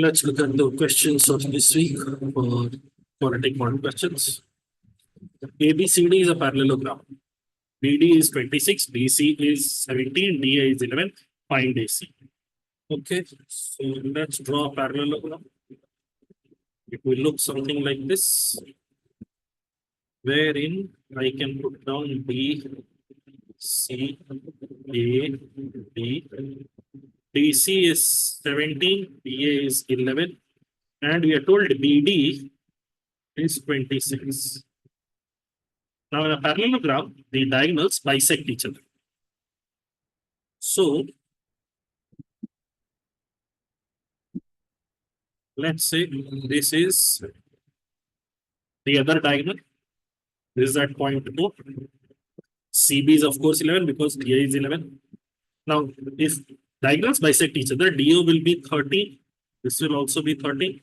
Let's look at the questions of this week for quality quant questions. ABCD is a parallelogram. BD is 26, BC is 17, DA is 11. Find AC. Okay, so let's draw a parallelogram. It will look something like this, wherein I can put down B, C, A, D. DC is 17, BA is 11, and we are told BD is 26. Now, in a parallelogram, the diagonals bisect each other. So, let's say this is the other diagonal. This is at point O. CB is, of course, 11 because DA is 11. Now, if diagonals bisect each other, DO will be 30. This will also be 30.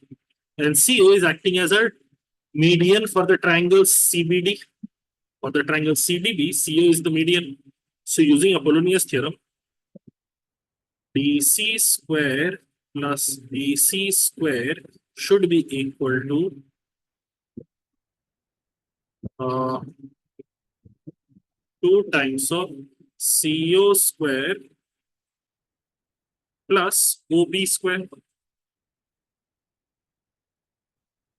And CO is acting as a median for the triangle CBD. For the triangle CDB, CO is the median. So using Apollonius theorem, DC square plus DC square should be equal to 2 times of CO square plus OB square.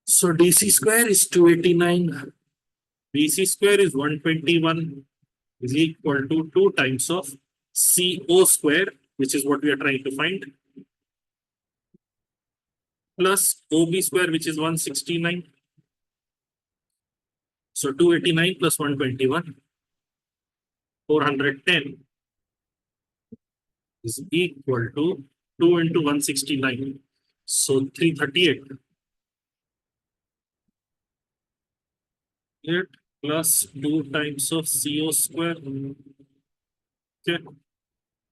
So DC square is 289. BC square is 121 is equal to 2 times of CO square, which is what we are trying to find, plus OB square, which is 169. So 289 plus 121, 410 is equal to 2 into 169. So 338. Plus 2 times of CO square, okay,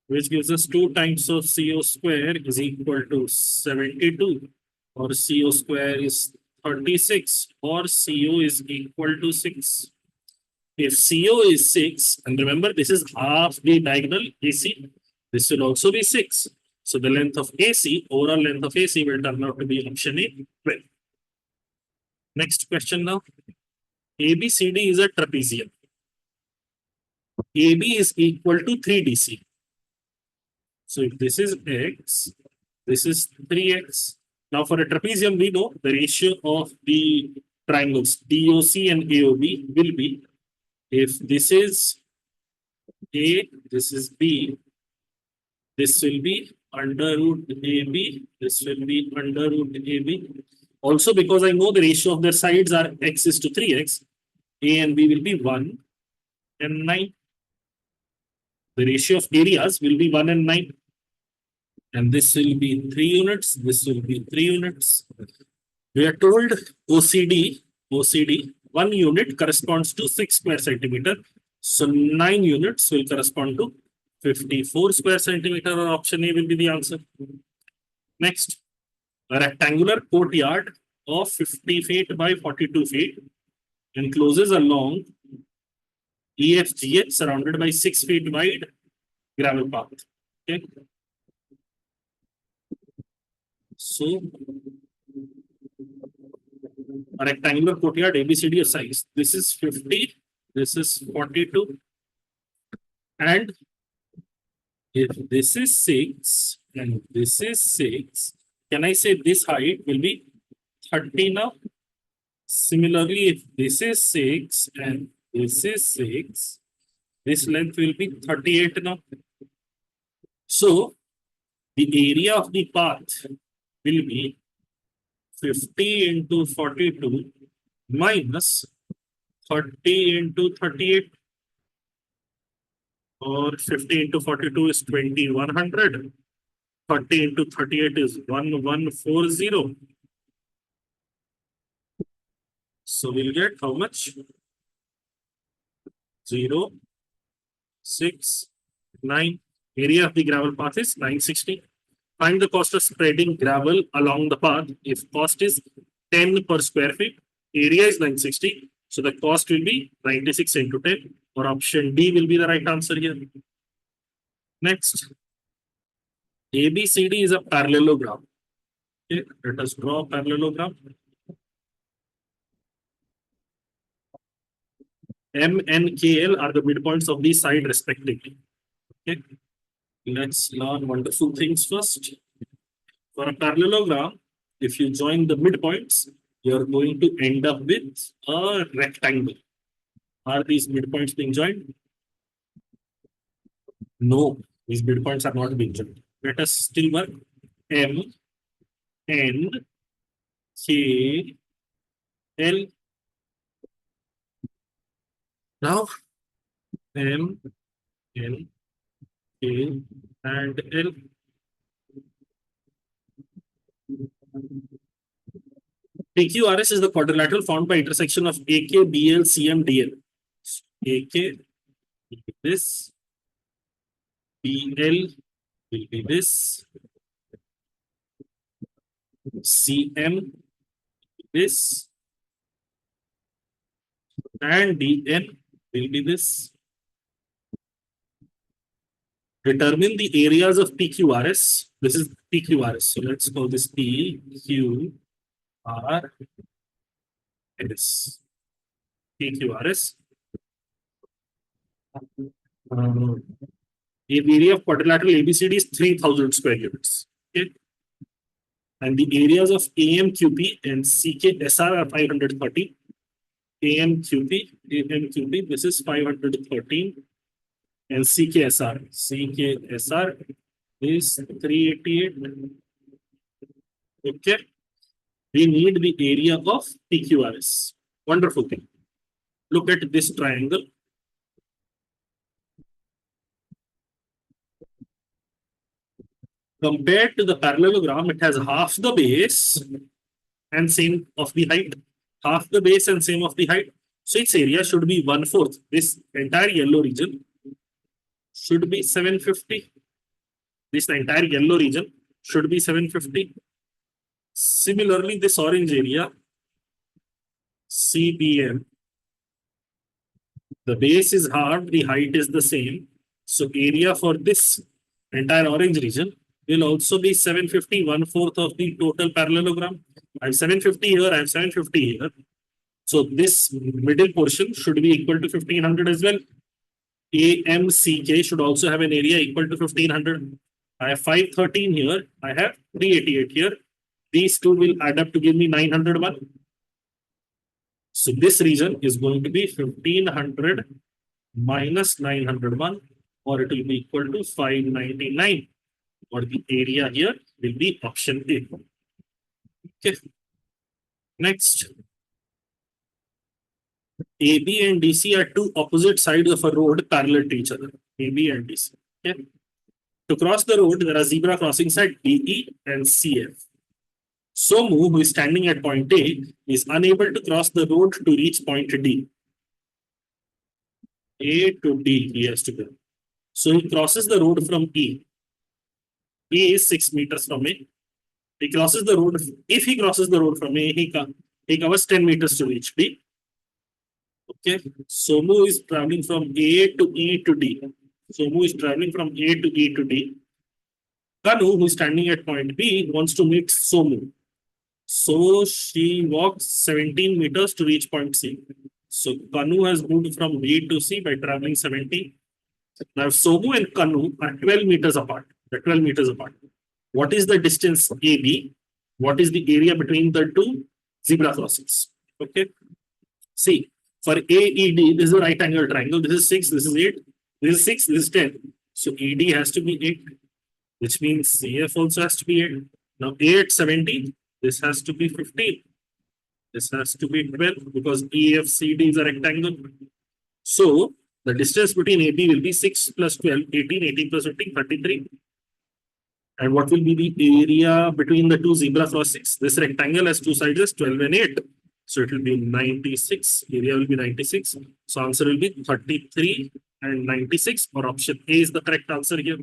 which gives us 2 times of CO square is equal to 72, or CO square is 36, or CO is equal to 6. If CO is 6, and remember this is half the diagonal AC, this will also be 6. So the length of AC, overall length of AC will turn out to be option A, 12. Next question now. ABCD is a trapezium. AB is equal to 3DC. So if this is X, this is 3X. Now for a trapezium, we know the ratio of the triangles DOC and AOB will be, if this is A, this is B, this will be under root AB, this will be under root AB. Also, because I know the ratio of their sides are X is to 3X, A and B will be 1 and 9. The ratio of areas will be 1 and 9. And this will be 3 units, this will be 3 units. We are told OCD, 1 unit corresponds to 6 square centimeter. So 9 units will correspond to 54 square centimeter, or option A will be the answer. Next, a rectangular courtyard of 50 feet by 42 feet encloses a long EFGH surrounded by 6 feet wide gravel path. Okay. So, a rectangular courtyard ABCD size. This is 50, this is 42, and if this is 6 and this is 6, can I say this height will be 30 now? Similarly, if this is 6 and this is 6, this length will be 38 now. So, the area of the path will be 50 into 42 minus 30 into 38, or 50 into 42 is 2100. 30 into 38 is 1140. So we'll get how much? 0, 6, 9. Area of the gravel path is 960. Find the cost of spreading gravel along the path. If cost is 10 per square feet, area is 960. So the cost will be 96 into 10, or option D will be the right answer here. Next, ABCD is a parallelogram. Okay, let us draw a parallelogram. M and KL are the midpoints of the side respectively. Okay, let's learn wonderful things first. For a parallelogram, if you join the midpoints, you're going to end up with a rectangle. Are these midpoints being joined? No, these midpoints are not being joined. Let us still work. M, N, K, L. Now, M, N, K, and L. PQRS is the quadrilateral formed by intersection of AK, BL, CM, DL. AK will be this, BL will be this, CM this, and DN will be this. Determine the areas of PQRS. This is PQRS. So let's call this PQRS. PQRS. The area of quadrilateral ABCD is 3000 square units. Okay. And the areas of AMQP and CKSR are 530. AMQP, this is 513. And CKSR is 388. Okay. We need the area of PQRS. Wonderful thing. Look at this triangle. Compared to the parallelogram, it has half the base and same of the height. Half the base and same of the height. So its area should be 1/4. This entire yellow region should be 750. This entire yellow region should be 750. Similarly, this orange area, CBM, the base is halved, the height is the same. So area for this entire orange region will also be 750, 1/4 of the total parallelogram. I have 750 here, I have 750 here. So this middle portion should be equal to 1500 as well. AMCK should also have an area equal to 1500. I have 513 here, I have 388 here. These two will add up to give me 901. So this region is going to be 1500 minus 901, or it will be equal to 599. Or the area here will be option A. Okay. Next. AB and DC are two opposite sides of a road parallel to each other. AB and DC. Okay. To cross the road, there are zebra crossings at DE and CF. Somu, who is standing at point A, is unable to cross the road to reach point D. A to D, he has to go. So he crosses the road from E. E is 6 meters from A. He crosses the road. If he crosses the road from A, he covers 10 meters to reach D. Okay. Somu is traveling from A to E to D. Somu is traveling from A to E to D. Kanu, who is standing at point B, wants to meet Somu. So she walks 17 meters to reach point C. So Kanu has moved from B to C by traveling 17. Now Somu and Kanu are 12 meters apart. They're 12 meters apart. What is the distance AB? What is the area between the two zebra crossings? Okay. See, for AED, this is a right angle triangle. This is 6, this is 8, this is 6, this is 10. So ED has to be 8, which means CF also has to be 8. Now 8, 17, this has to be 15. This has to be 12 because EFCD is a rectangle. So the distance between AB will be 6 plus 12, 18, 18 plus 15, 33. And what will be the area between the two zebra crossings? This rectangle has two sides, 12 and 8. So it will be 96. Area will be 96. So answer will be 33 and 96, or option A is the correct answer here.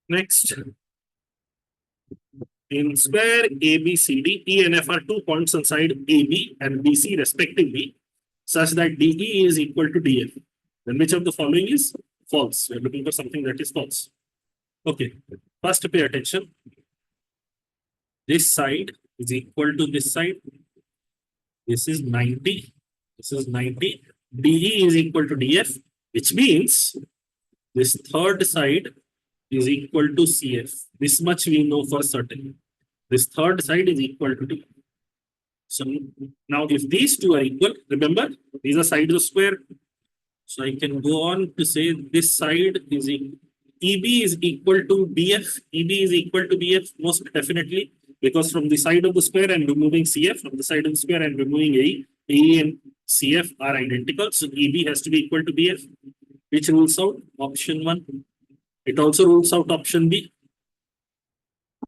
Next. In square ABCD, E and F are 2 points on side AB and BC respectively, such that DE is equal to DF. Then which of the following is false? We are looking for something that is false. Okay, first pay attention. This side is equal to this side. This is 90. This is 90. DE is equal to DF, which means this third side is equal to CF. This much we know for certain. This third side is equal to D. So now if these two are equal, remember, these are sides of square. So I can go on to say this side is EB is equal to BF. EB is equal to BF most definitely, because from the side of the square I'm removing CF, from the side of the square I'm removing AE. AE and CF are identical. So EB has to be equal to BF, which rules out option 1. It also rules out option B.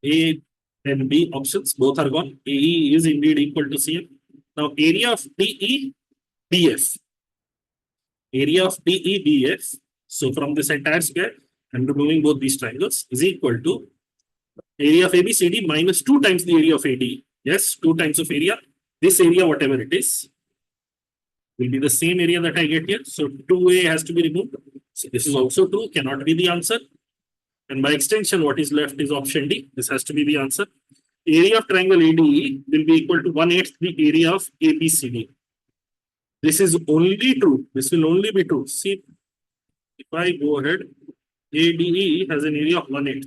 A and B options both are gone. AE is indeed equal to CF. Now area of DE, BF. Area of DE, BF. So from this entire square, I'm removing both these triangles, is equal to area of ABCD minus 2 times the area of AD. Yes, 2 times of area. This area, whatever it is, will be the same area that I get here. So 2A has to be removed. So this is also 2, cannot be the answer. And by extension, what is left is option D. This has to be the answer. Area of triangle ADE will be equal to 1/8 the area of ABCD. This is only true. This will only be true. See, if I go ahead, ADE has an area of 1/8.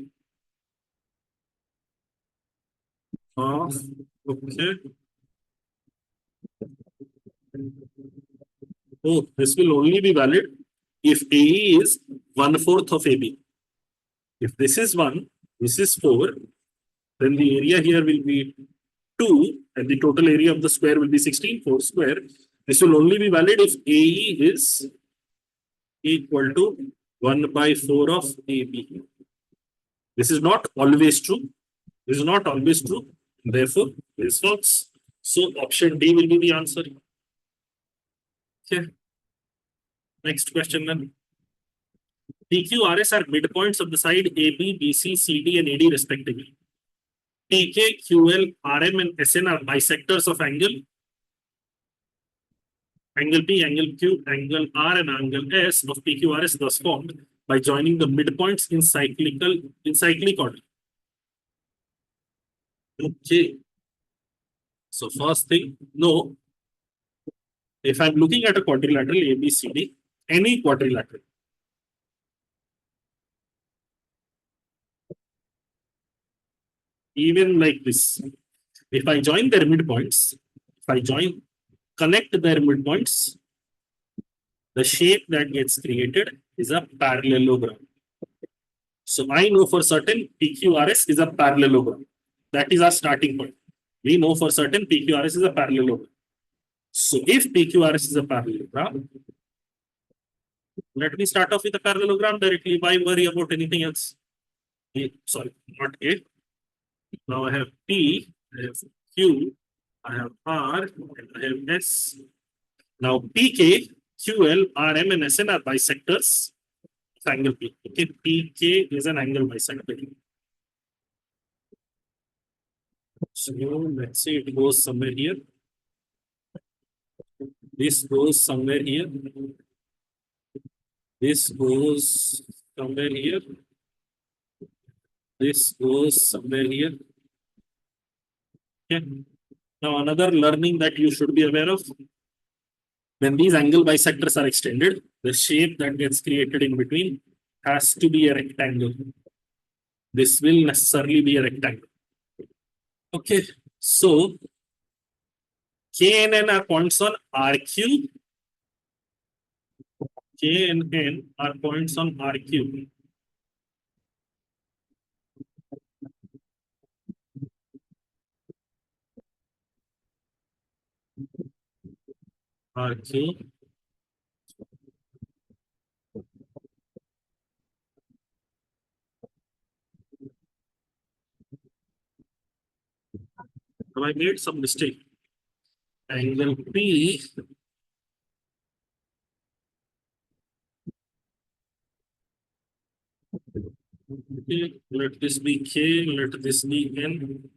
Okay. Oh, this will only be valid if AE is 1/4 of AB. If this is 1, this is 4, then the area here will be 2, and the total area of the square will be 16, 4 square. This will only be valid if AE is equal to 1/4 of AB. This is not always true. This is not always true. Therefore, this false. So option D will be the answer. Okay. Next question then. PQ, RS are midpoints of the side AB, BC, CD, and AD respectively. TK, QL, RM, and SN are bisectors of angle. Angle P, angle Q, angle R, and angle S of PQRS thus formed by joining the midpoints in cyclic order. Okay. So first thing, no. If I'm looking at a quadrilateral ABCD, any quadrilateral, even like this, if I join their midpoints, connect their midpoints, the shape that gets created is a parallelogram. So I know for certain PQRS is a parallelogram. That is our starting point. We know for certain PQRS is a parallelogram. So if PQRS is a parallelogram, let me start off with a parallelogram directly. Why worry about anything else? Sorry, not A. Now I have P, I have Q, I have R, and I have S. Now PK, QL, RM, and SN are bisectors of angle P. Okay, PK is an angle bisector. So let's say it goes somewhere here. This goes somewhere here. This goes somewhere here. This goes somewhere here. Okay. Now another learning that you should be aware of, when these angle bisectors are extended, the shape that gets created in between has to be a rectangle. This will necessarily be a rectangle. Okay, so K and N are points on RQ. K and N are points on RQ. RQ. Have I made some mistake? Angle P okay, let this be K, let this be N.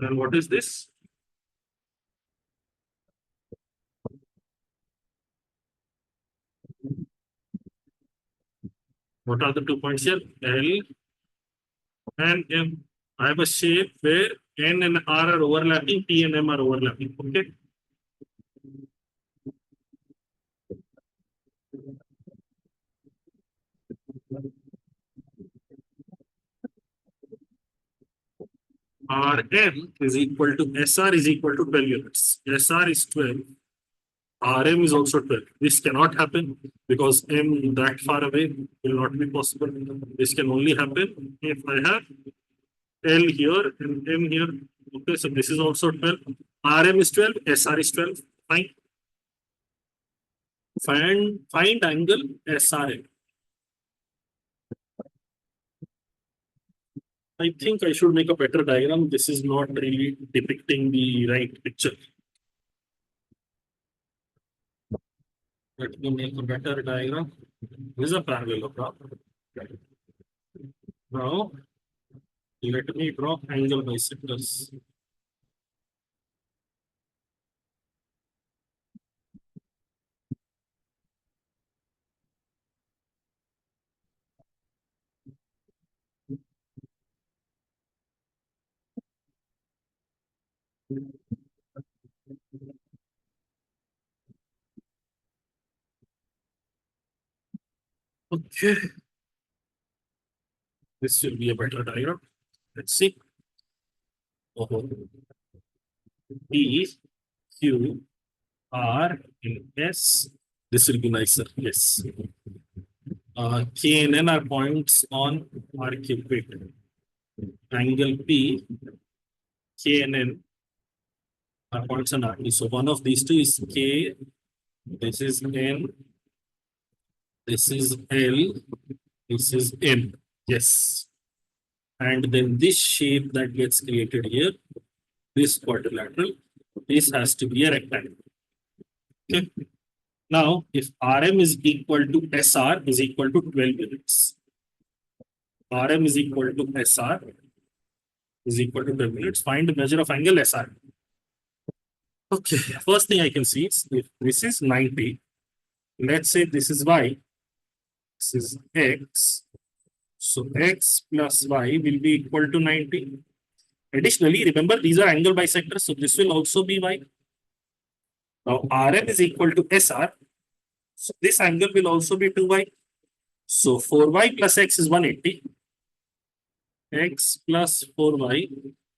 And what is this? What are the 2 points here? L and M. I have a shape where N and R are overlapping, P and M are overlapping. Okay. Rm is equal to SR is equal to 12 units. SR is 12. Rm is also 12. This cannot happen because M that far away will not be possible. This can only happen if I have L here and M here. Okay, so this is also 12. Rm is 12, SR is 12. Fine. Find angle SRM. I think I should make a better diagram. This is not really depicting the right picture. Let me make a better diagram. This is a parallelogram. Now, let me draw angle bisectors. Okay. This will be a better diagram. Let's see. P, Q, R, and S. This will be nicer. Yes. K and N are points on R cubed. Angle P, K and N are points on R. So one of these two is K. This is N. This is L. This is M. Yes. And then this shape that gets created here, this quadrilateral, this has to be a rectangle. Okay. Now, if Rm is equal to SR is equal to 12 units. Rm is equal to SR is equal to 12 units. Find the measure of angle SR. Okay, first thing I can see is if this is 90, let's say this is Y, this is X. So X plus Y will be equal to 90. Additionally, remember these are angle bisectors, so this will also be Y. Now Rm is equal to SR. So this angle will also be 2Y. So 4Y plus X is 180. X plus 4Y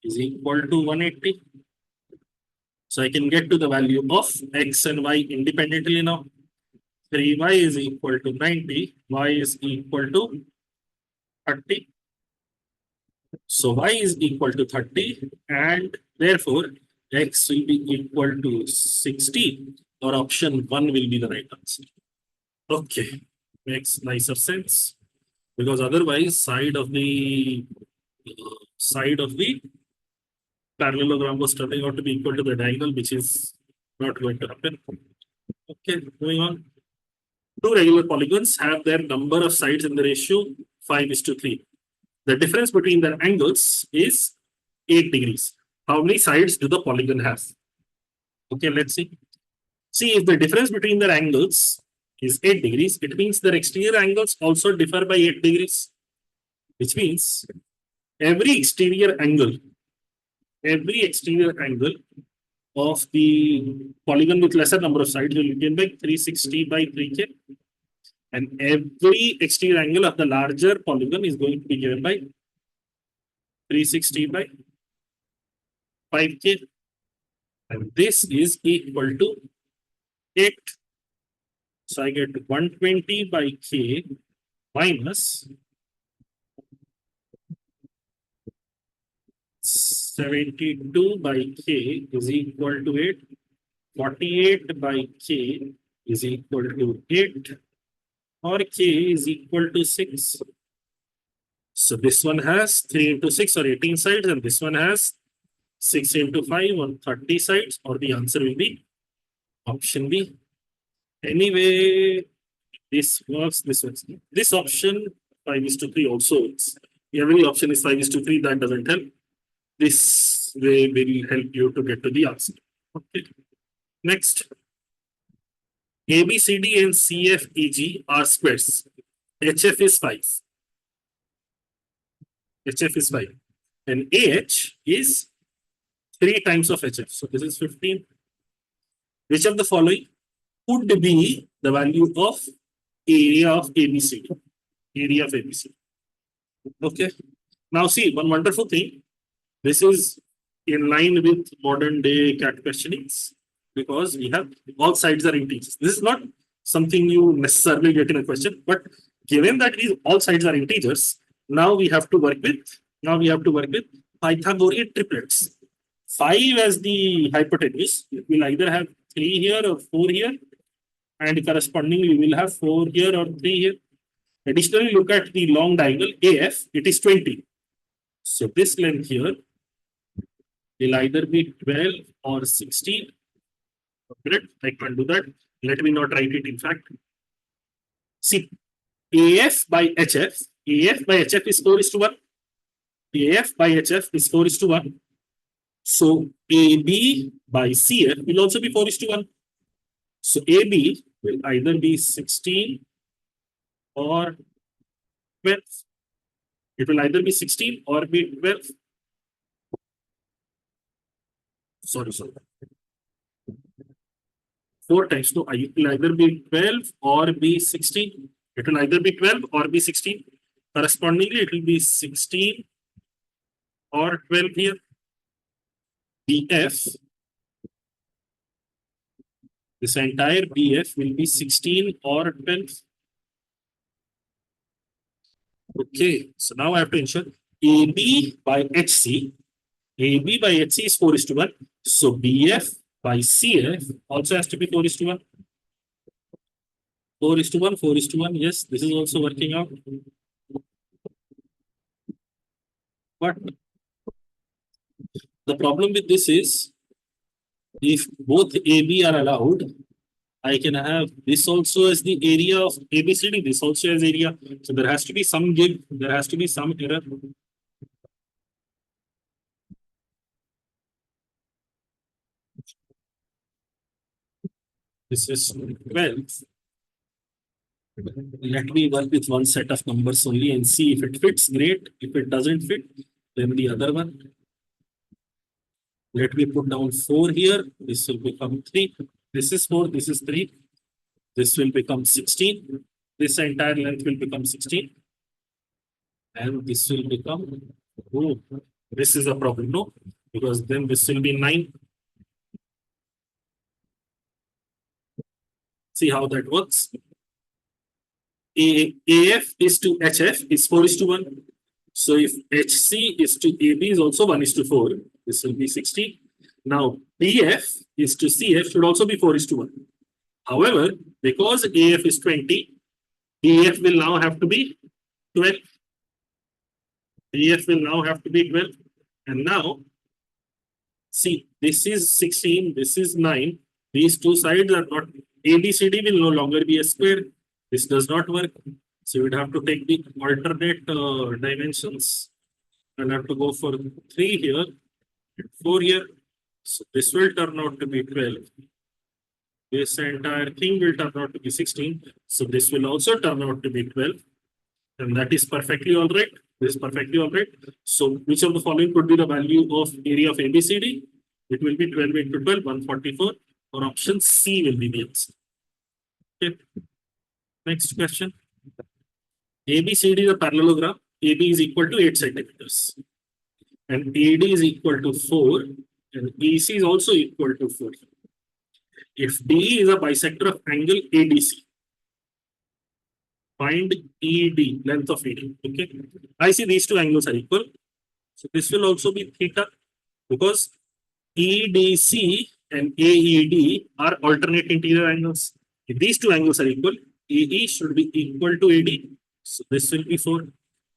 is equal to 180. So I can get to the value of X and Y independently now. 3Y is equal to 90. Y is equal to 30. So Y is equal to 30 and therefore X will be equal to 60 or option 1 will be the right answer. Okay, makes nicer sense because otherwise side of the parallelogram was turning out to be equal to the diagonal, which is not going to happen. Okay, moving on. Two regular polygons have their number of sides in the ratio 5:3. The difference between their angles is 8 degrees. How many sides do the polygon have? Okay, let's see. See, if the difference between their angles is 8 degrees, it means their exterior angles also differ by 8 degrees. Which means every exterior angle of the polygon with lesser number of sides will be given by 360 by 3K. And every exterior angle of the larger polygon is going to be given by 360 by 5K. And this is equal to 8. So I get 120 by K minus 72 by K is equal to 8. 48 by K is equal to 8. Or K is equal to 6. So this one has 3 into 6 or 18 sides, and this one has 6 into 5 or 30 sides, or the answer will be option B. Anyway, this works, this works. This option 5:3 also works. Every option is 5:3, that doesn't help. This way will help you to get to the answer. Okay. Next. ABCD and CFEG are squares. HF is 5. HF is 5. And AH is 3 times of HF. So this is 15. Which of the following would be the value of area of ABCD? Area of ABCD. Okay. Now see, one wonderful thing. This is in line with modern day CAT questionings because we have all sides are integers. This is not something you necessarily get in a question, but given that these all sides are integers, now we have to work with Pythagorean triplets. 5 as the hypotenuse. It will either have 3 here or 4 here, and correspondingly we will have 4 here or 3 here. Additionally, look at the long diagonal AF. It is 20. So this length here will either be 12 or 16. Correct? I can't do that. Let me not write it. In fact, see, AF by HF is 4:1. AF by HF is 4:1. So AB by CF will also be 4:1. So AB will either be 16 or 12. It will either be 16 or be 12. Sorry. 4 times. No, it will either be 12 or be 16. It will either be 12 or be 16. Correspondingly, it will be 16 or 12 here. BF, this entire BF will be 16 or 12. Okay, so now I have to ensure AB by HC. AB by HC is 4:1. So BF by CF also has to be 4:1. 4:1, 4:1. Yes, this is also working out. But the problem with this is, if both AB are allowed, I can have this also as the area of ABCD, this also as area. So there has to be some give, there has to be some error. This is 12. Let me work with one set of numbers only and see if it fits. Great. If it doesn't fit, then the other one. Let me put down 4 here. This will become 3. This is 4. This is 3. This will become 16. This entire length will become 16. And this will become, oh, this is a problem, no? Because then this will be 9. See how that works. AF is to HF is 4:1. So if HC is to AB is also 1:4. This will be 16. Now BF is to CF should also be 4:1. However, because AF is 20, BF will now have to be 12. BF will now have to be 12. And now, see, this is 16, this is 9. These two sides are not, ABCD will no longer be a square. This does not work. So you would have to take the alternate dimensions and have to go for 3 here, 4 here. So this will turn out to be 12. This entire thing will turn out to be 16. So this will also turn out to be 12. And that is perfectly all right. This is perfectly all right. So which of the following could be the value of area of ABCD? It will be 12 into 12, 144. Or option C will be the answer. Okay. Next question. ABCD is a parallelogram. AB is equal to 8 centimeters. And AD is equal to 4. And EC is also equal to 4. If DE is a bisector of angle ADC, find ED, length of ED. Okay. I see these two angles are equal. So this will also be theta because EDC and AED are alternate interior angles. If these two angles are equal, AE should be equal to AD. So this will be 4.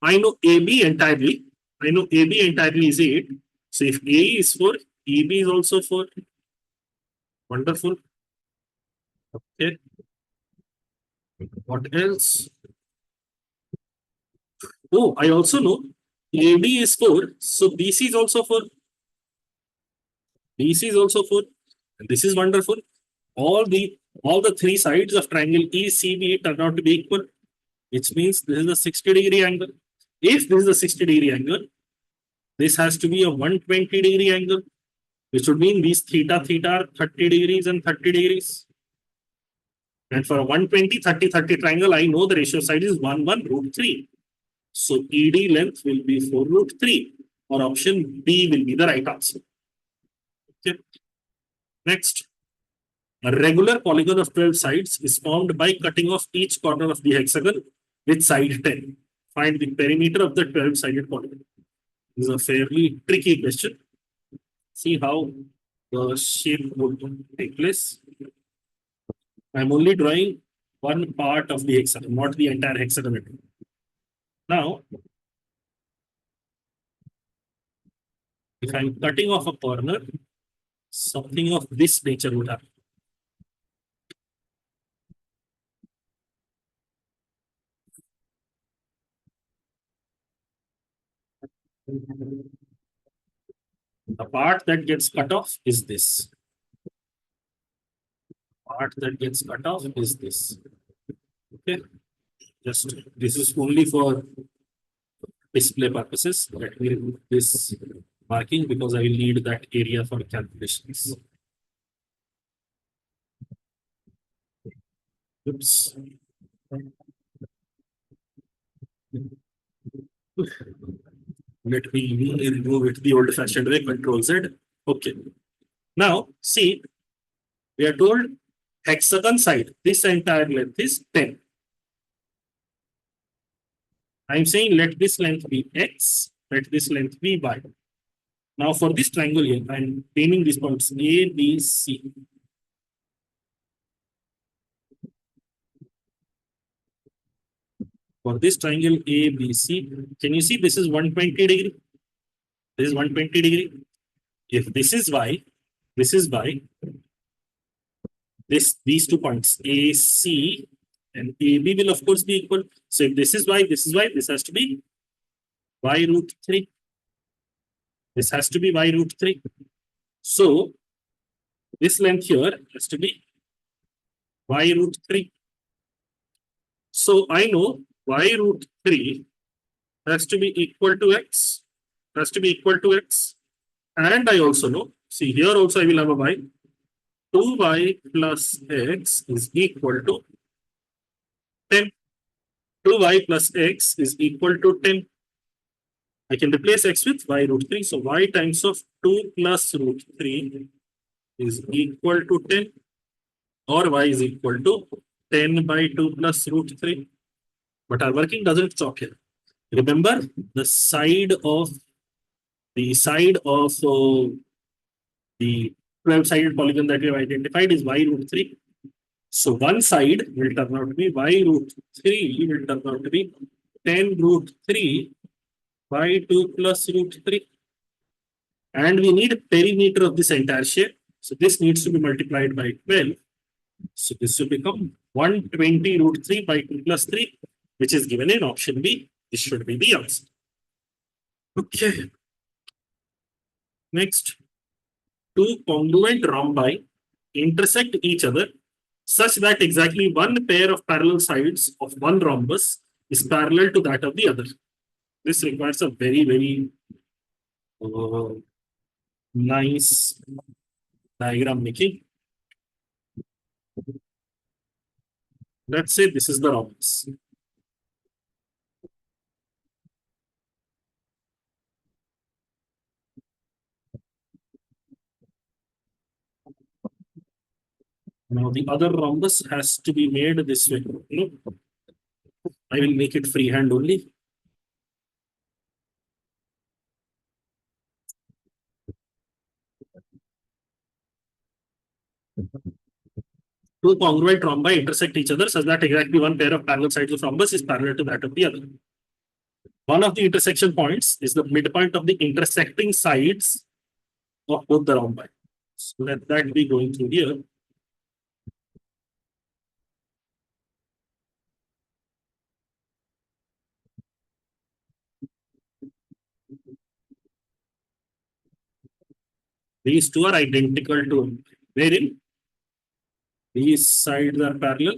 I know AB entirely. I know AB entirely is 8. So if AE is 4, EB is also 4. Wonderful. Okay. What else? Oh, I also know AD is 4. So BC is also 4. BC is also 4. And this is wonderful. All the 3 sides of triangle ECB turn out to be equal. which means this is a 60-degree angle. If this is a 60-degree angle, this has to be a 120-degree angle, which would mean these theta theta are 30 degrees and 30 degrees. And for a 120, 30, 30 triangle, I know the ratio side is 1, 1, root 3. So ED length will be 4 root 3, or option B will be the right answer. Okay. Next, a regular polygon of 12 sides is formed by cutting off each corner of the hexagon with side 10. Find the perimeter of the 12-sided polygon. This is a fairly tricky question. See how the shape would take place. I'm only drawing one part of the hexagon, not the entire hexagon. Now, if I'm cutting off a corner, something of this nature would happen. The part that gets cut off is this. Part that gets cut off is this. Okay. Just this is only for display purposes. Let me remove this marking because I will need that area for calculations. Oops. Let me remove it the old-fashioned way, Control Z. Okay. Now, see, we are told hexagon side, this entire length is 10. I'm saying let this length be X, let this length be Y. Now, for this triangle here, I'm naming these points A, B, C. For this triangle A, B, C, can you see this is 120 degree? This is 120 degree. If this is Y, this is Y. These 2 points A, C and A, B will of course be equal. So if this is Y, this is Y, this has to be Y root 3. This has to be Y root 3. So this length here has to be Y root 3. So I know Y root 3 has to be equal to X, has to be equal to X. And I also know, see here also I will have a Y. 2y plus x is equal to 10. 2y plus x is equal to 10. I can replace x with y root 3. So y times of 2 plus root 3 is equal to 10, or y is equal to 10 by 2 plus root 3. But our working doesn't stop here. Remember, the side of the 12-sided polygon that we have identified is y root 3. So one side will turn out to be y root 3 will turn out to be 10 root 3 by 2 plus root 3. And we need a perimeter of this entire shape. So this needs to be multiplied by 12. So this will become 120 root 3 by 2 plus 3, which is given in option B. This should be the answer. Okay. Next, two congruent rhombi intersect each other such that exactly one pair of parallel sides of one rhombus is parallel to that of the other. This requires a very, very nice diagram making. Let's say this is the rhombus. Now the other rhombus has to be made this way. I will make it freehand only. Two congruent rhombi intersect each other such that exactly one pair of parallel sides of rhombus is parallel to that of the other. One of the intersection points is the midpoint of the intersecting sides of both the rhombi. So let that be going through here. These two are identical to wherein these sides are parallel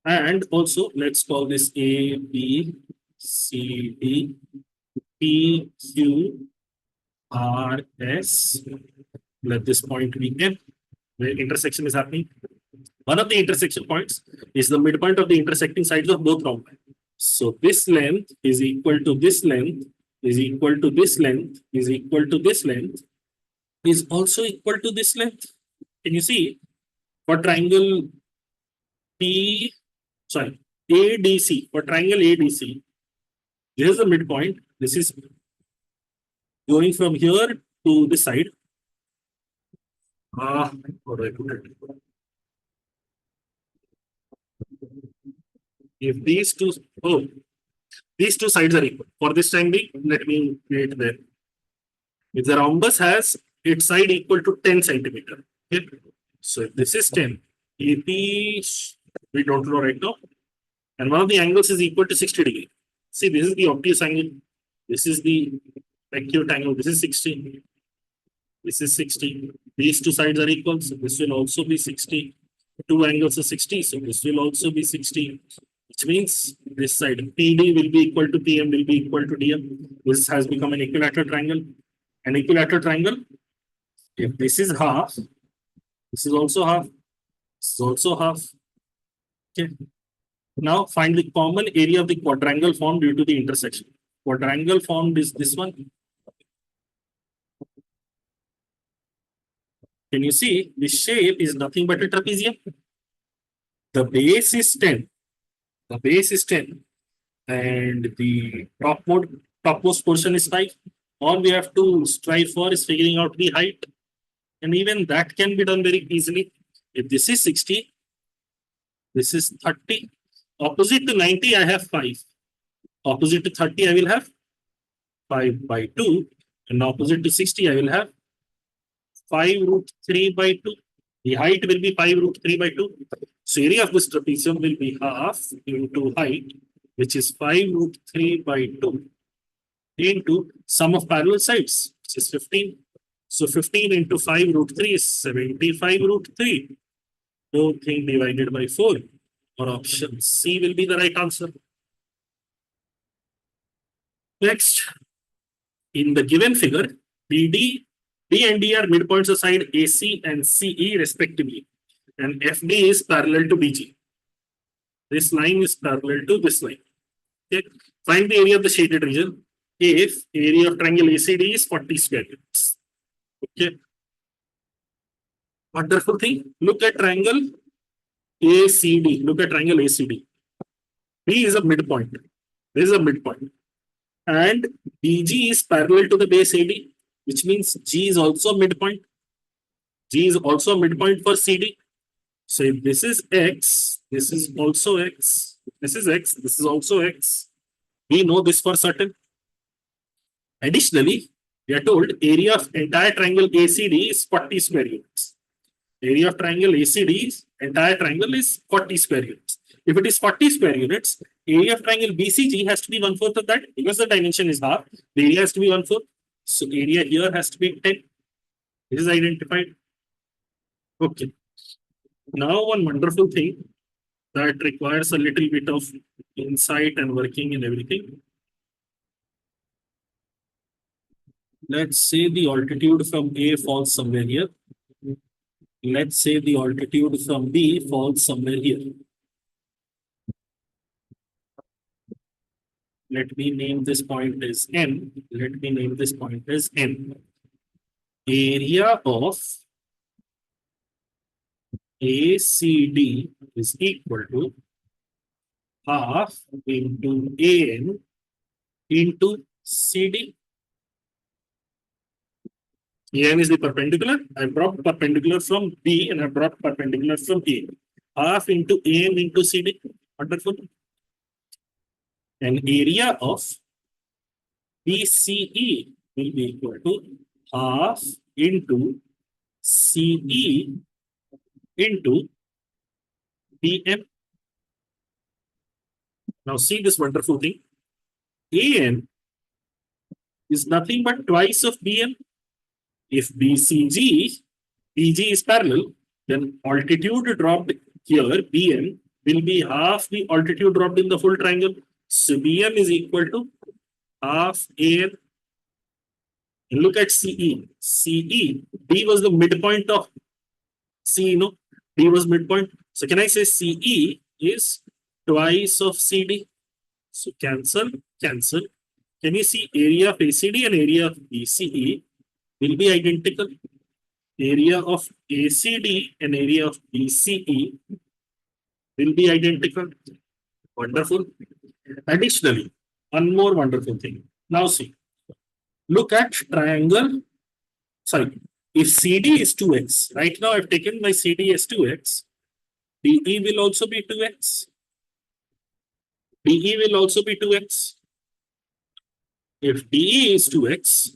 And also let's call this A, B, C, D, P, Q, R, S. Let this point be N, where intersection is happening. One of the intersection points is the midpoint of the intersecting sides of both rhombi. So this length is equal to this length is equal to this length is equal to this length is also equal to this length. Can you see? For triangle ADC, for triangle ADC, this is the midpoint. This is going from here to this side. How do I put it? If these two sides are equal, for this triangle, let me create there. If the rhombus has its side equal to 10 centimeter, okay? So if this is 10, AP we don't know right now, and one of the angles is equal to 60 degree. See, this is the obtuse angle, this is the acute angle, this is 60, this is 60. These two sides are equal, so this will also be 60. Two angles are 60, so this will also be 60. Which means this side PD will be equal to PM, will be equal to DM. This has become an equilateral triangle. An equilateral triangle, if this is half, this is also half, this is also half. Okay. Now find the common area of the quadrangle formed due to the intersection. Quadrangle formed is this one. Can you see this shape is nothing but a trapezium? The base is 10. The base is 10 and the topmost portion is 5. All we have to strive for is figuring out the height, and even that can be done very easily. If this is 60, this is 30. Opposite to 90, I have 5. Opposite to 30, I will have 5 by 2. And opposite to 60, I will have 5 root 3 by 2. The height will be 5 root 3 by 2. So area of this trapezium will be half into height, which is 5 root 3 by 2 into sum of parallel sides, which is 15. So 15 into 5 root 3 is 75 root 3. Whole thing divided by 4, or option C will be the right answer. Next, in the given figure, BD, D and D are midpoints of side AC and CE respectively, and FD is parallel to BG. This line is parallel to this line. Okay. Find the area of the shaded region if area of triangle ACD is 40 square units. Okay. Wonderful thing. Look at triangle ACD. Look at triangle ACD. B is a midpoint. This is a midpoint. And BG is parallel to the base AD, which means G is also midpoint. G is also midpoint for CD. So if this is X, this is also X. This is X, this is also X. We know this for certain. Additionally, we are told area of entire triangle ACD is 40 square units. Area of triangle ACD is entire triangle is 40 square units. If it is 40 square units, area of triangle BCG has to be 1/4 of that because the dimension is half. The area has to be 1/4. So area here has to be 10. This is identified. Okay. Now one wonderful thing that requires a little bit of insight and working and everything. Let's say the altitude from A falls somewhere here. Let's say the altitude from B falls somewhere here. Let me name this point as N. Let me name this point as N. Area of ACD is equal to half into AN into CD. AN is the perpendicular. I brought perpendicular from B and I brought perpendicular from A. Half into AN into CD. Wonderful. And area of BCE will be equal to half into CE into BM. Now see this wonderful thing. AN is nothing but twice of BM. If BG is parallel, then altitude dropped here, BM will be half the altitude dropped in the full triangle. So BM is equal to half AN. And look at CE. CE, D was the midpoint of CE, no? D was midpoint. So can I say CE is twice of CD? So cancel, cancel. Can you see area of ACD and area of BCE will be identical? Area of ACD and area of BCE will be identical. Wonderful. Additionally, one more wonderful thing. Now see, look at triangle. Sorry, if CD is 2x, right now I've taken my CD as 2x, DE will also be 2x. DE will also be 2x. If DE is 2x,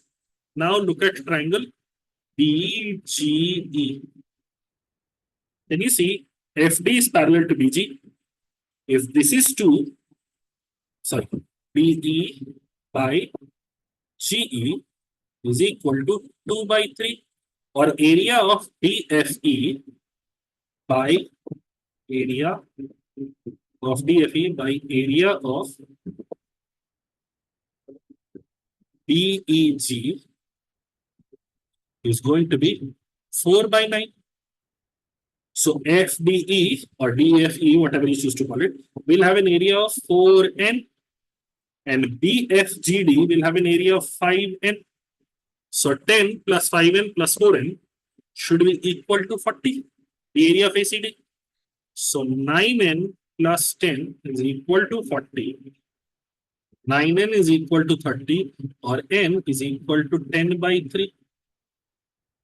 now look at triangle BGE. Can you see FD is parallel to BG? If this is 2, sorry, BE by GE is equal to 2 by 3, or area of DFE by area of DFE by area of BEG is going to be 4 by 9. So FDE or DFE, whatever you choose to call it, will have an area of 4n, and BFGD will have an area of 5n. So 10 plus 5n plus 4n should be equal to 40, the area of ACD. So 9n plus 10 is equal to 40. 9n is equal to 30, or n is equal to 10 by 3.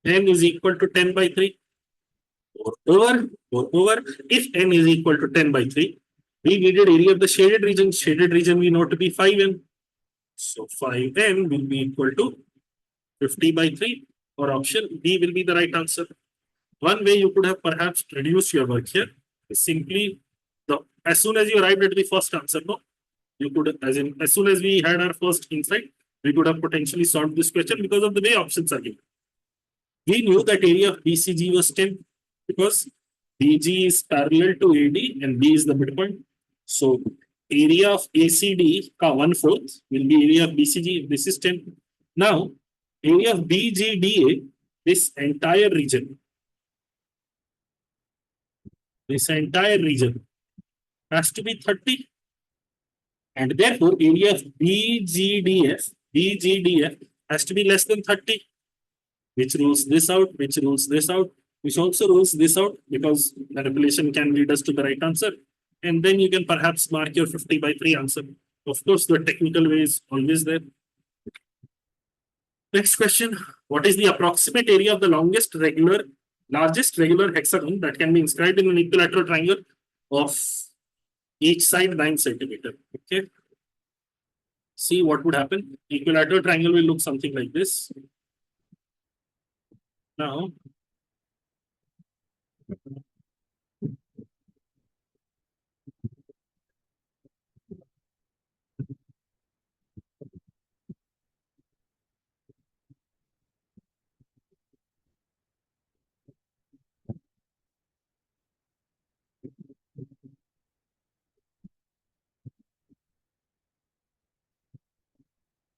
10 is equal to 10 by 3. Moreover, if n is equal to 10 by 3, we needed area of the shaded region. Shaded region we know to be 5n. So 5n will be equal to 50 by 3, or option B will be the right answer. One way you could have perhaps reduced your work here is simply as soon as you arrived at the first answer, no, you could, as soon as we had our first insight, we could have potentially solved this question because of the way options are given. We knew that area of BCG was 10 because BG is parallel to AD and B is the midpoint. So area of ACD ka 1/4 will be area of BCG if this is 10. Now area of BGDA, this entire region has to be 30, and therefore area of BGDF has to be less than 30, which rules this out, which rules this out, which also rules this out, because manipulation can lead us to the right answer. And then you can perhaps mark your 50 by 3 answer. Of course, the technical way is always there. Next question, what is the approximate area of the largest regular hexagon that can be inscribed in an equilateral triangle of each side 9 centimeter? Okay. See what would happen. Equilateral triangle will look something like this. Now,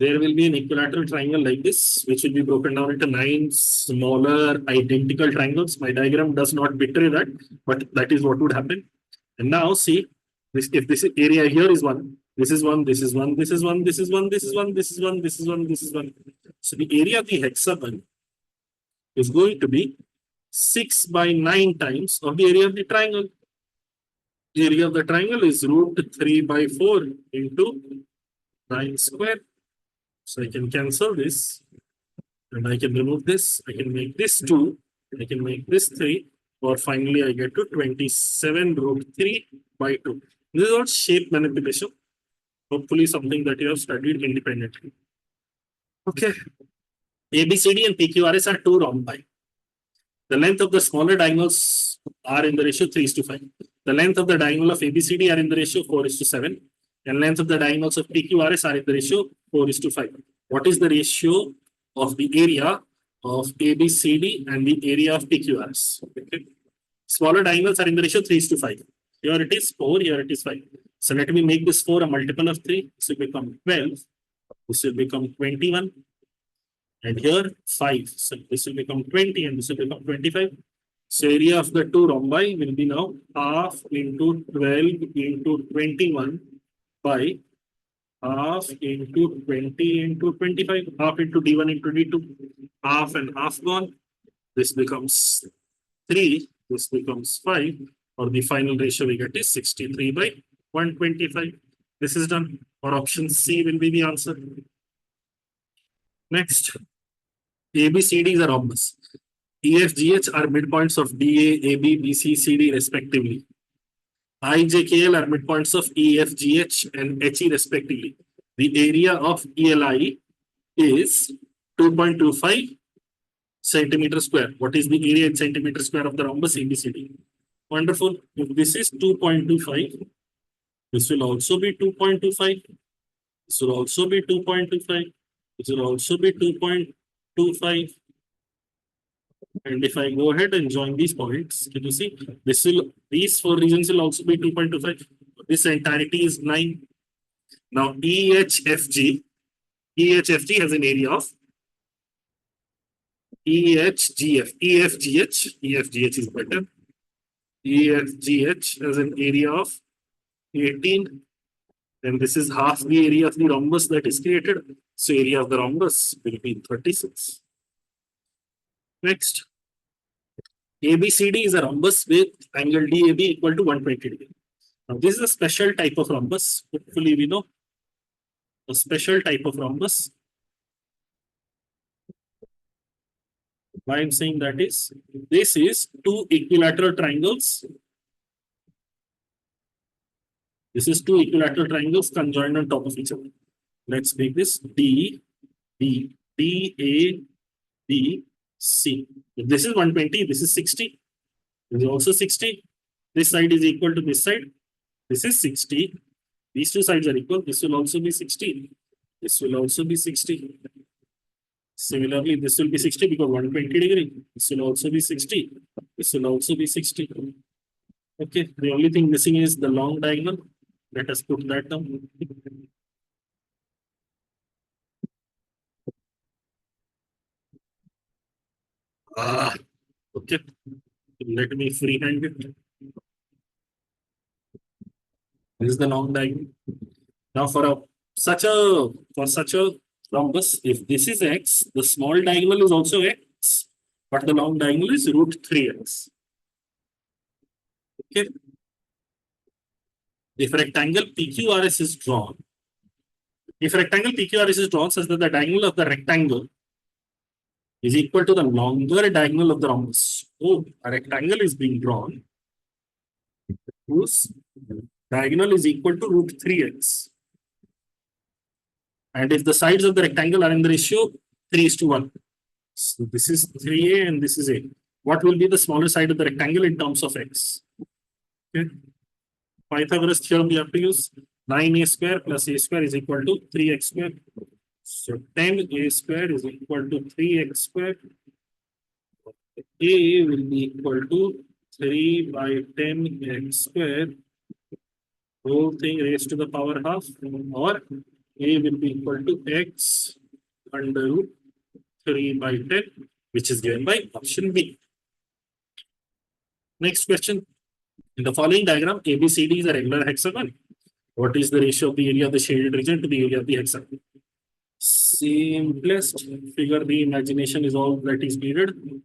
there will be an equilateral triangle like this, which will be broken down into 9 smaller identical triangles. My diagram does not betray that, but that is what would happen. And now see, if this area here is 1, this is 1, this is 1, this is 1, this is 1, this is 1, this is 1, this is 1, this is 1. So the area of the hexagon is going to be 6 by 9 times of the area of the triangle. The area of the triangle is root 3 by 4 into 9 square. So I can cancel this, and I can remove this. I can make this 2, I can make this 3, or finally I get to 27 root 3 by 2. This is all shape manipulation. Hopefully something that you have studied independently. Okay. ABCD and PQRS are 2 rhombi. The length of the smaller diagonals are in the ratio 3:5. The length of the diagonal of ABCD are in the ratio 4:7. And length of the diagonals of PQRS are in the ratio 4:5. What is the ratio of the area of ABCD and the area of PQRS? Okay. Smaller diagonals are in the ratio 3:5. Here it is 4, here it is 5. So let me make this 4 a multiple of 3. This will become 12. This will become 21. And here 5. So this will become 20 and this will become 25. So area of the two rhombi will be now half into 12 into 21 by half into 20 into 25. Half into D1 into D2. Half and half gone. This becomes 3. This becomes 5. Or the final ratio we get is 63 by 125. This is done. Or option C will be the answer. Next. ABCDs are rhombus. EFGH are midpoints of DA, AB, BC, CD respectively. IJKL are midpoints of EFGH and HE respectively. The area of ELI is 2.25 centimeter square. What is the area in centimeter square of the rhombus ABCD? Wonderful. If this is 2.25, this will also be 2.25. This will also be 2.25. This will also be 2.25. And if I go ahead and join these points, can you see? These 4 regions will also be 2.25. This entirety is 9. Now EHFG has an area of EHGF. EFGH is better. EFGH has an area of 18. And this is half the area of the rhombus that is created. So area of the rhombus will be 36. Next, ABCD is a rhombus with angle DAB equal to 120 degrees. Now, this is a special type of rhombus. Hopefully, we know a special type of rhombus. Why I'm saying that is, this is 2 equilateral triangles. This is 2 equilateral triangles conjoined on top of each other. Let's make this D, B, D, A, B, C. If this is 120, this is 60. This is also 60. This side is equal to this side. This is 60. These two sides are equal. This will also be 60. This will also be 60. Similarly, this will be 60 because 120 degree. This will also be 60. This will also be 60. Okay. The only thing missing is the long diagonal. Let us put that down. Okay. Let me freehand it. This is the long diagonal. Now for such a rhombus, if this is x, the small diagonal is also x, but the long diagonal is root 3x. Okay. If rectangle PQRS is drawn, such that the diagonal of the rectangle is equal to the longer diagonal of the rhombus. So a rectangle is being drawn whose diagonal is equal to root 3x. And if the sides of the rectangle are in the ratio 3:1. So this is 3a and this is a. What will be the smaller side of the rectangle in terms of x? Okay. Pythagoras theorem we have to use. 9a square plus a square is equal to 3x square. So 10a square is equal to 3x square. A will be equal to 3 by 10x square. Whole thing raised to the power half, or A will be equal to x under root 3 by 10, which is given by option B. Next question. In the following diagram, ABCD is a regular hexagon. What is the ratio of the area of the shaded region to the area of the hexagon? Simplest figure, the imagination is all that is needed.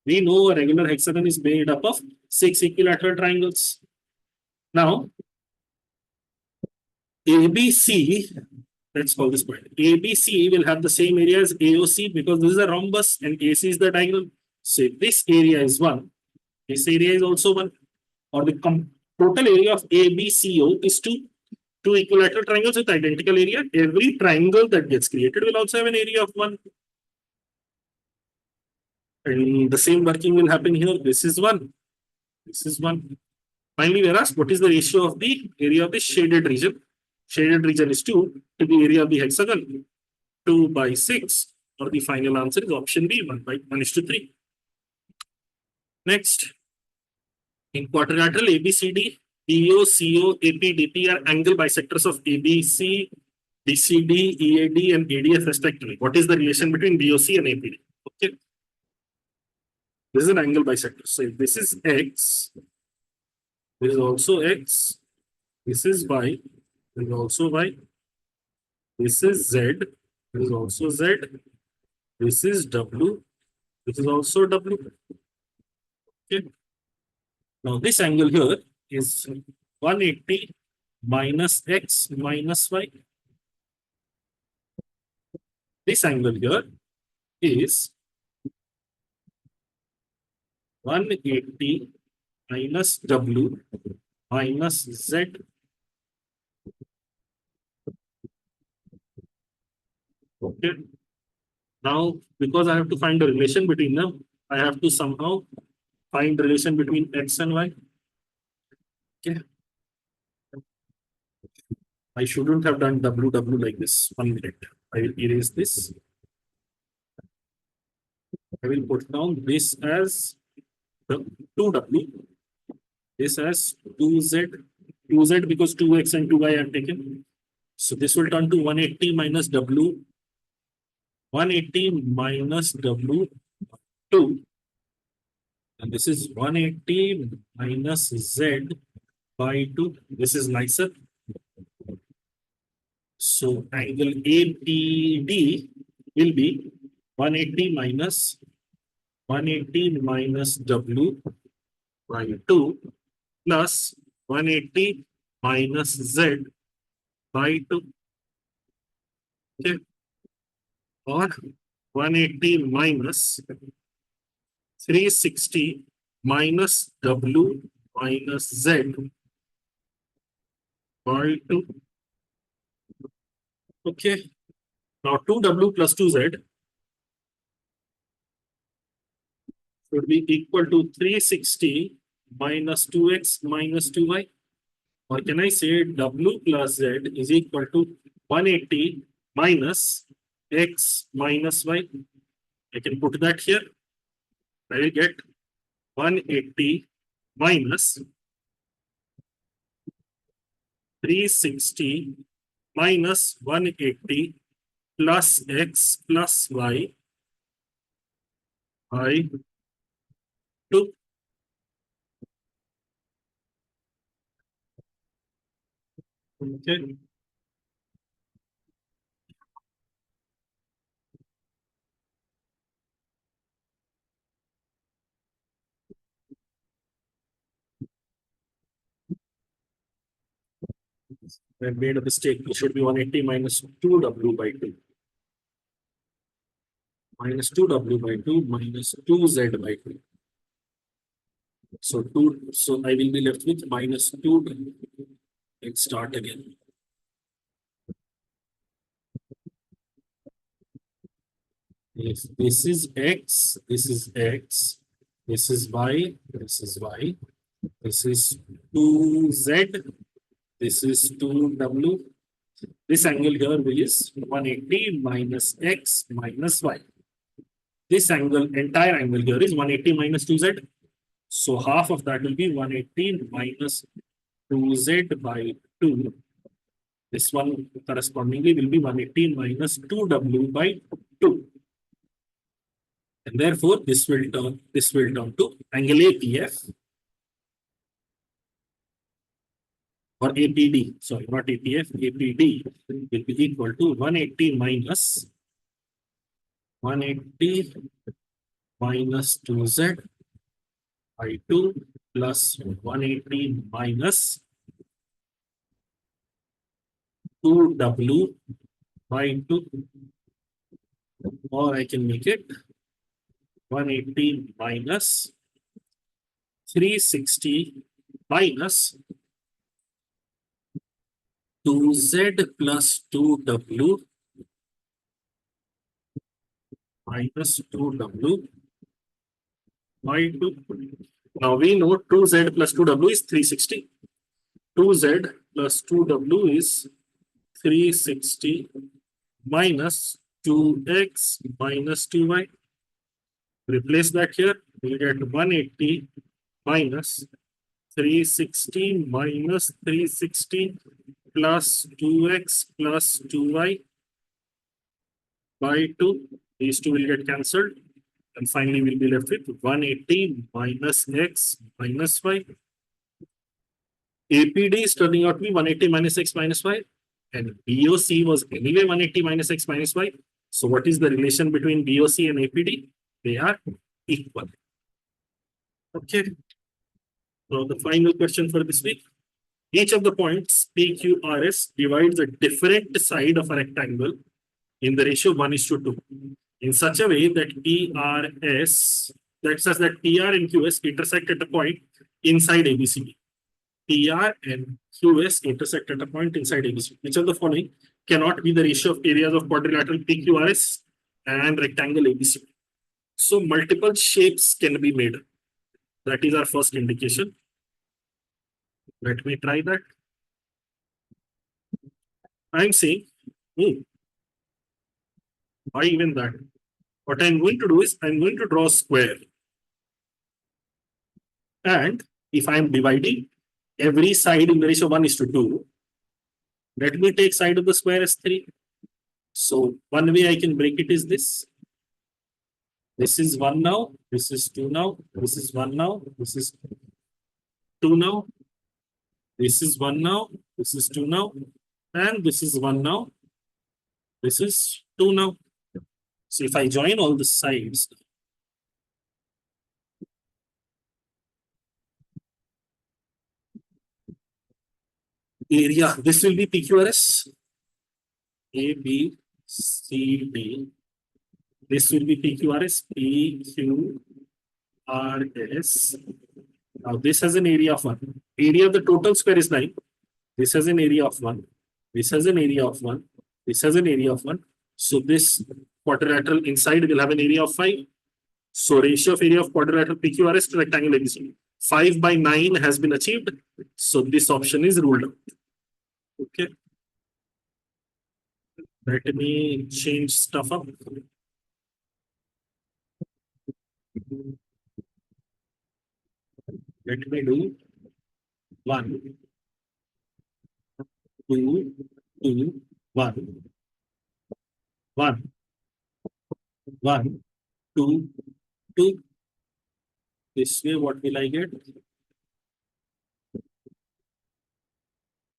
We know a regular hexagon is made up of 6 equilateral triangles. Now, ABC, let's call this point. ABC will have the same area as AOC because this is a rhombus and AC is the diagonal. So if this area is 1, this area is also 1. Or the total area of ABCO is 2. 2 equilateral triangles with identical area. Every triangle that gets created will also have an area of 1. And the same working will happen here. This is 1. This is 1. Finally, we are asked what is the ratio of the area of the shaded region. Shaded region is 2 to the area of the hexagon. 2 by 6. Or the final answer is option B, 1:3. Next, in quadrilateral ABCD, DO, CO, AP, DP are angle bisectors of ABC, BCD, EAD, and ADF respectively. What is the relation between DOC and APD? Okay. This is an angle bisector. So if this is X, this is also X, this is Y, this is also Y, this is Z, this is also Z, this is W, this is also W. Okay. Now this angle here is 180 minus X minus Y. This angle here is 180 minus W minus Z. Okay. Now, because I have to find a relation between them, I have to somehow find relation between X and Y. Okay. I shouldn't have done WW like this. 1 minute. I will erase this. I will put down this as 2W. This as 2Z. 2Z because 2X and 2Y I have taken. So this will turn to 180 minus W. 180 minus W 2. And this is 180 minus Z by 2. This is nicer. So angle APD will be 180 minus W by 2 plus 180 minus Z by 2. Okay. Or 180 minus 360 minus W minus Z by 2. Okay. Now 2W plus 2Z should be equal to 360 minus 2X minus 2Y. Or can I say W plus Z is equal to 180 minus X minus Y. I can put that here. I will get 180 minus 360 minus 180 plus X plus Y by 2. Okay. I made a mistake. It should be 180 minus 2W by 2. Minus 2W by 2 minus 2Z by 2. So I will be left with minus 2W. Let's start again. If this is X, this is X, this is Y, this is Y, this is 2Z, this is 2W. This angle here is 180 minus X minus Y. This angle, entire angle here is 180 minus 2Z. So half of that will be 180 minus 2Z by 2. This one correspondingly will be 180 minus 2W by 2. And therefore, this will turn to angle APF or APD. Sorry, not APF. APD will be equal to 180 minus 2Z by 2 plus 180 minus 2W by 2. Or I can make it 180 minus 360 minus 2Z plus 2W minus 2W by 2. Now we know 2Z plus 2W is 360. 2Z plus 2W is 360 minus 2X minus 2Y. Replace that here. we get 180 minus 360 minus 360 plus 2x plus 2y by 2. These two will get cancelled. And finally, we'll be left with 180 minus x minus y. APD is turning out to be 180 minus x minus y. And BOC was anyway 180 minus x minus y. So what is the relation between BOC and APD? They are equal. Okay. So the final question for this week. Each of the points PQRS divides a different side of a rectangle in the ratio 1:2 in such a way that PRS, that says that PR and QS intersect at a point inside ABCD. PR and QS intersect at a point inside ABCD. Which of the following cannot be the ratio of areas of quadrilateral PQRS and rectangle ABCD? So multiple shapes can be made. That is our first indication. Let me try that. I'm saying, why even that? What I'm going to do is I'm going to draw a square. And if I'm dividing every side in the ratio 1:2, let me take side of the square as 3. So one way I can break it is this. This is 1 now, this is 2 now, this is 1 now, this is 2 now, this is 1 now, this is 2 now, and this is 1 now, this is 2 now. So if I join all the sides, area, this will be PQRS, A, B, C, D. This will be PQRS, PQRS. Now this has an area of 1. Area of the total square is 9. This has an area of 1. This has an area of 1. This has an area of 1. So this quadrilateral inside will have an area of 5. So ratio of area of quadrilateral PQRS to rectangle ABC. 5/9 has been achieved. So this option is ruled out. Okay. Let me change stuff up. Let me do 1, 2, 2, 1, 1, 1, 2, 2. This way, what will I get?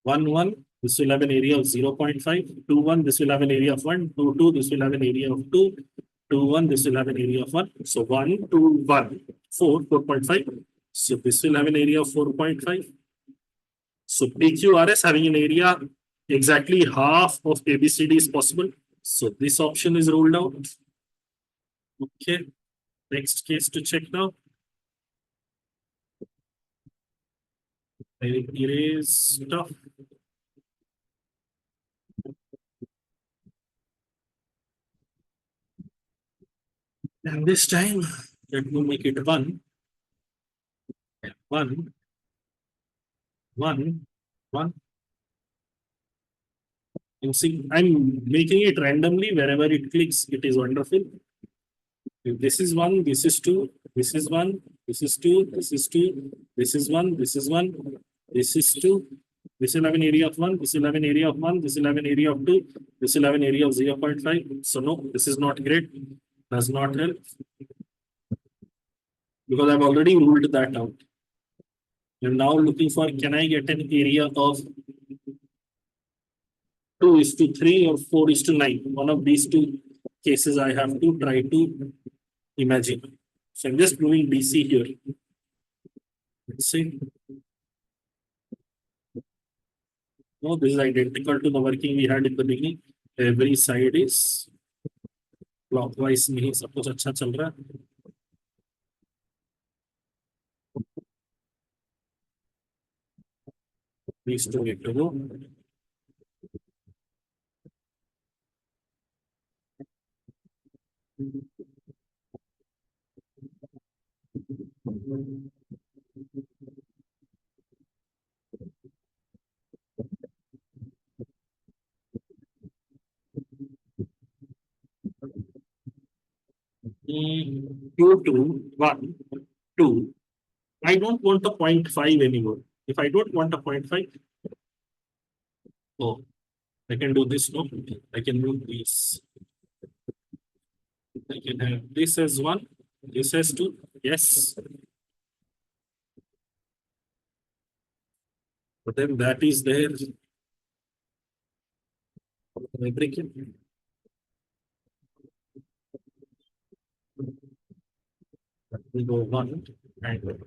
1, 1. This will have an area of 0.5. 2, 1. This will have an area of 1. 2, 2. This will have an area of 2. 2, 1. This will have an area of 1. So 1, 2, 1. 4, 4.5. So this will have an area of 4.5. So PQRS having an area exactly half of ABCD is possible. So this option is ruled out. Okay. Next case to check now. I will erase stuff. And this time, let me make it 1. 1, 1, 1. You see, I'm making it randomly. Wherever it clicks, it is wonderful. If this is 1, this is 2, this is 1, this is 2, this is 2, this is 1, this is 1, this is 2. This will have an area of 1, this will have an area of 1, this will have an area of 2, this will have an area of 0.5. So no, this is not great. Does not help. Because I've already ruled that out. I'm now looking for, can I get an area of 2:3 or 4:9? One of these two cases I have to try to imagine. So I'm just doing DC here. Let's see. No, this is identical to the working we had in the beginning. Every side is clockwise. नहीं सब कुछ अच्छा चल रहा है. These two need to go. Q2, 1. 2. I don't want a 0.5 anymore. If I don't want a 0.5, oh, I can do this. No, I can do this. I can have this as 1, this as 2. Yes. But then that is there. I break it. We go 1 and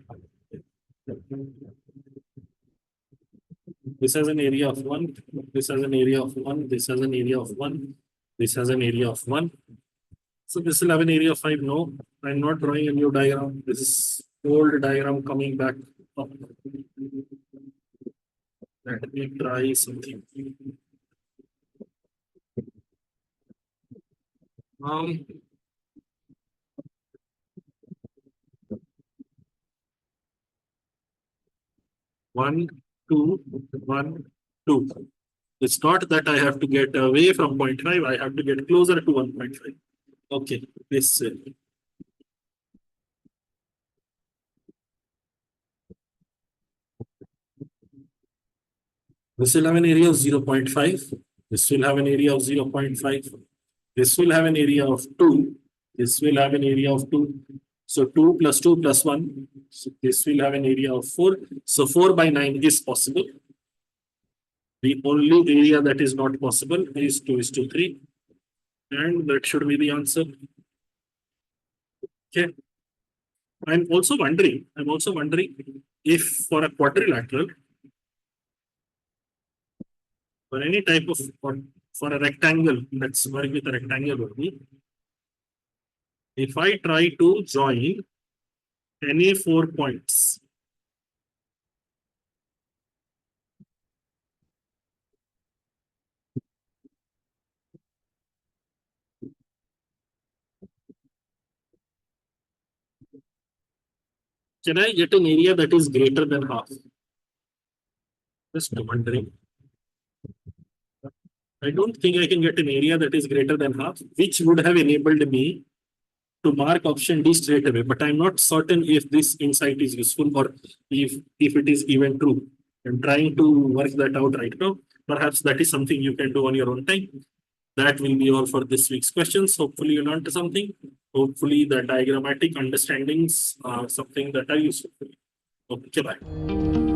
this has an area of 1, this has an area of 1, this has an area of 1, this has an area of 1. So this will have an area of 5. No, I'm not drawing a new diagram. This is old diagram coming back up. Let me try something. Um, one, two, 1, 2. It's not that I have to get away from 0.5. I have to get closer to 1.5. Okay, this. This will have an area of 0.5. This will have an area of 0.5. This will have an area of 2. This will have an area of 2. So 2 plus 2 plus 1. So this will have an area of 4. So 4 by 9 is possible. The only area that is not possible is 2:3. And that should be the answer. Okay. I'm also wondering if for a quadrilateral, for any type of, for a rectangle, let's work with a rectangle only. If I try to join any 4 points, can I get an area that is greater than half? Just wondering. I don't think I can get an area that is greater than half, which would have enabled me to mark option D straight away. But I'm not certain if this insight is useful or if it is even true. I'm trying to work that out right now. Perhaps that is something you can do on your own time. That will be all for this week's questions. Hopefully you learned something. Hopefully the diagrammatic understandings are something that are useful for you. Okay, bye.